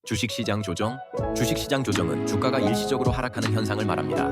주식시장 조정? 주식시장 조정은 주가가 일시적으로 하락하는 현상을 말합니다.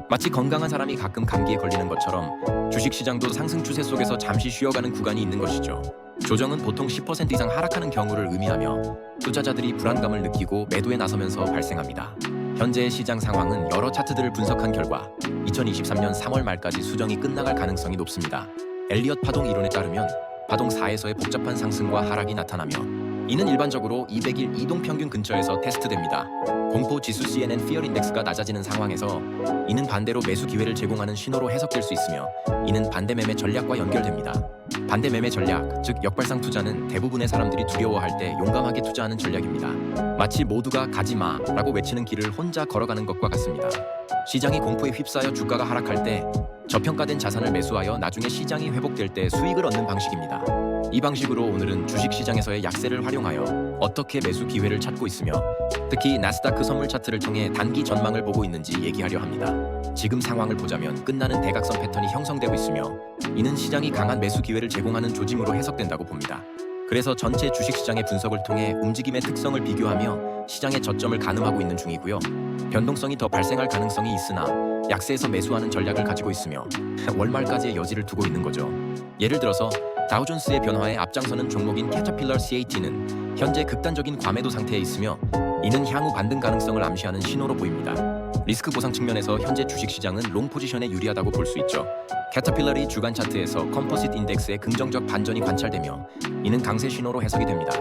마치 건강한 사람이 가끔 감기에 걸리는 것처럼 주식시장도 상승 추세 속에서 잠시 쉬어가는 구간이 있는 것이죠. 조정은 보통 10% 이상 하락하는 경우를 의미하며 투자자들이 불안감을 느끼고 매도에 나서면서 발생합니다. 현재의 시장 상황은 여러 차트들을 분석한 결과 2023년 3월 말까지 수정이 끝나갈 가능성이 높습니다. 엘리엇 파동 이론에 따르면 파동 4에서의 복잡한 상승과 하락이 나타나며 이는 일반적으로 200일 이동평균 근처에서 테스트됩니다. 공포 지수 CNN Fear Index가 낮아지는 상황에서 이는 반대로 매수 기회를 제공하는 신호로 해석될 수 있으며 이는 반대 매매 전략과 연결됩니다. 반대 매매 전략, 즉 역발상 투자는 대부분의 사람들이 두려워할 때 용감하게 투자하는 전략입니다. 마치 모두가 가지 마라고 외치는 길을 혼자 걸어가는 것과 같습니다. 시장이 공포에 휩싸여 주가가 하락할 때 저평가된 자산을 매수하여 나중에 시장이 회복될 때 수익을 얻는 방식입니다. 이 방식으로 오늘은 주식시장에서의 약세를 활용하여 어떻게 매수 기회를 찾고 있으며 특히 나스다크 선물 차트를 통해 단기 전망을 보고 있는지 얘기하려 합니다. 지금 상황을 보자면 끝나는 대각선 패턴이 형성되고 있으며 이는 시장이 강한 매수 기회를 제공하는 조짐으로 해석된다고 봅니다. 그래서 전체 주식시장의 분석을 통해 움직임의 특성을 비교하며 시장의 저점을 가늠하고 있는 중이고요. 변동성이 더 발생할 가능성이 있으나 약세에서 매수하는 전략을 가지고 있으며 월말까지의 여지를 두고 있는 거죠. 예를 들어서 다우존스의 변화에 앞장서는 종목인 캐터필러 CAT는 현재 극단적인 과매도 상태에 있으며 이는 향후 반등 가능성을 암시하는 신호로 보입니다. 리스크 보상 측면에서 현재 주식시장은 롱 포지션에 유리하다고 볼 수 있죠. 캐터필러의 주간 차트에서 컴포짓 인덱스의 긍정적 반전이 관찰되며 이는 강세 신호로 해석이 됩니다.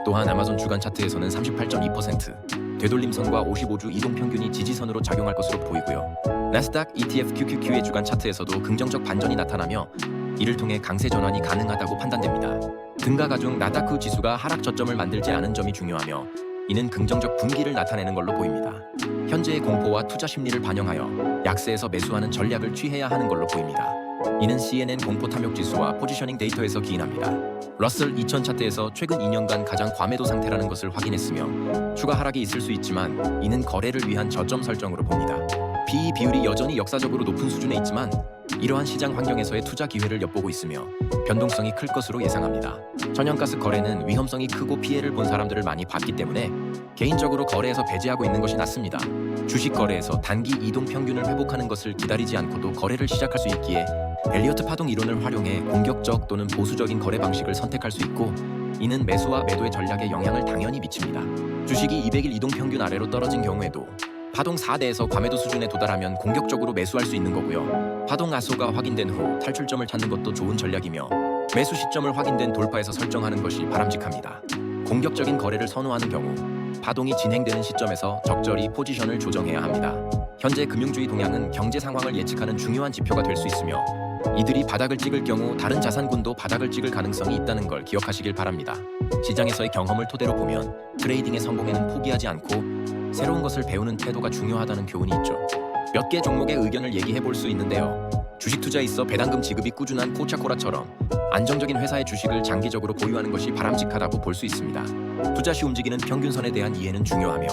또한 아마존 주간 차트에서는 38.2%, 되돌림선과 55주 이동평균이 지지선으로 작용할 것으로 보이고요. 나스닥 ETF QQQ의 주간 차트에서도 긍정적 반전이 나타나며 이를 통해 강세 전환이 가능하다고 판단됩니다. 등가 가중 나다크 지수가 하락 저점을 만들지 않은 점이 중요하며 이는 긍정적 분기를 나타내는 걸로 보입니다. 현재의 공포와 투자 심리를 반영하여 약세에서 매수하는 전략을 취해야 하는 걸로 보입니다. 이는 CNN 공포 탐욕 지수와 포지셔닝 데이터에서 기인합니다. 러셀 2000 차트에서 최근 2년간 가장 과매도 상태라는 것을 확인했으며 추가 하락이 있을 수 있지만 이는 거래를 위한 저점 설정으로 봅니다. PE 비율이 여전히 역사적으로 높은 수준에 있지만 이러한 시장 환경에서의 투자 기회를 엿보고 있으며 변동성이 클 것으로 예상합니다. 천연가스 거래는 위험성이 크고 피해를 본 사람들을 많이 봤기 때문에 개인적으로 거래에서 배제하고 있는 것이 낫습니다. 주식 거래에서 단기 이동 평균을 회복하는 것을 기다리지 않고도 거래를 시작할 수 있기에 엘리어트 파동 이론을 활용해 공격적 또는 보수적인 거래 방식을 선택할 수 있고 이는 매수와 매도의 전략에 영향을 당연히 미칩니다. 주식이 200일 이동 평균 아래로 떨어진 경우에도 파동 4대에서 과매도 수준에 도달하면 공격적으로 매수할 수 있는 거고요. 파동 하소가 확인된 후 탈출점을 찾는 것도 좋은 전략이며 매수 시점을 확인된 돌파에서 설정하는 것이 바람직합니다. 공격적인 거래를 선호하는 경우 파동이 진행되는 시점에서 적절히 포지션을 조정해야 합니다. 현재 금융주의 동향은 경제 상황을 예측하는 중요한 지표가 될 수 있으며 이들이 바닥을 찍을 경우 다른 자산군도 바닥을 찍을 가능성이 있다는 걸 기억하시길 바랍니다. 시장에서의 경험을 토대로 보면 트레이딩의 성공에는 포기하지 않고 새로운 것을 배우는 태도가 중요하다는 교훈이 있죠. 몇 개 종목의 의견을 얘기해 볼 수 있는데요. 주식 투자에 있어 배당금 지급이 꾸준한 코카콜라처럼 안정적인 회사의 주식을 장기적으로 보유하는 것이 바람직하다고 볼 수 있습니다. 투자 시 움직이는 평균선에 대한 이해는 중요하며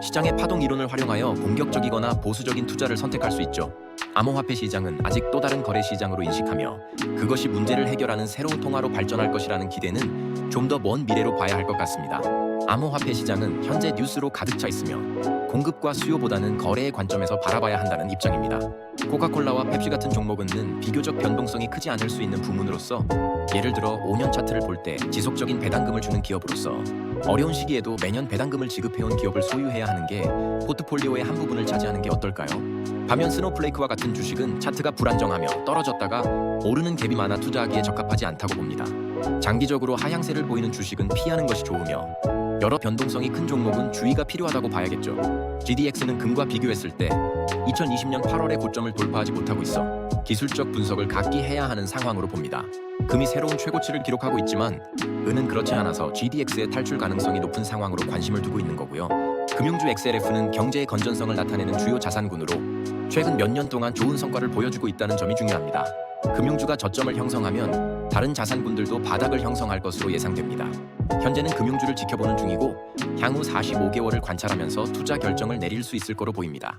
시장의 파동 이론을 활용하여 공격적이거나 보수적인 투자를 선택할 수 있죠. 암호화폐 시장은 아직 또 다른 거래 시장으로 인식하며 그것이 문제를 해결하는 새로운 통화로 발전할 것이라는 기대는 좀 더 먼 미래로 봐야 할 것 같습니다. 암호화폐 시장은 현재 뉴스로 가득 차 있으며 공급과 수요보다는 거래의 관점에서 바라봐야 한다는 입장입니다. 코카콜라와 펩시 같은 종목은 비교적 변동성이 크지 않을 수 있는 부문으로서 예를 들어 5년 차트를 볼 때 지속적인 배당금을 주는 기업으로서 어려운 시기에도 매년 배당금을 지급해온 기업을 소유해야 하는 게 포트폴리오의 한 부분을 차지하는 게 어떨까요? 반면 스노우플레이크와 같은 주식은 차트가 불안정하며 떨어졌다가 오르는 갭이 많아 투자하기에 적합하지 않다고 봅니다. 장기적으로 하향세를 보이는 주식은 피하는 것이 좋으며 여러 변동성이 큰 종목은 주의가 필요하다고 봐야겠죠. GDX는 금과 비교했을 때 2020년 8월에 고점을 돌파하지 못하고 있어 기술적 분석을 각기 해야 하는 상황으로 봅니다. 금이 새로운 최고치를 기록하고 있지만 은은 그렇지 않아서 GDX의 탈출 가능성이 높은 상황으로 관심을 두고 있는 거고요. 금융주 XLF는 경제의 건전성을 나타내는 주요 자산군으로 최근 몇 년 동안 좋은 성과를 보여주고 있다는 점이 중요합니다. 금융주가 저점을 형성하면 다른 자산군들도 바닥을 형성할 것으로 예상됩니다. 현재는 금융주를 지켜보는 중이고 향후 45개월을 관찰하면서 투자 결정을 내릴 수 있을 거로 보입니다.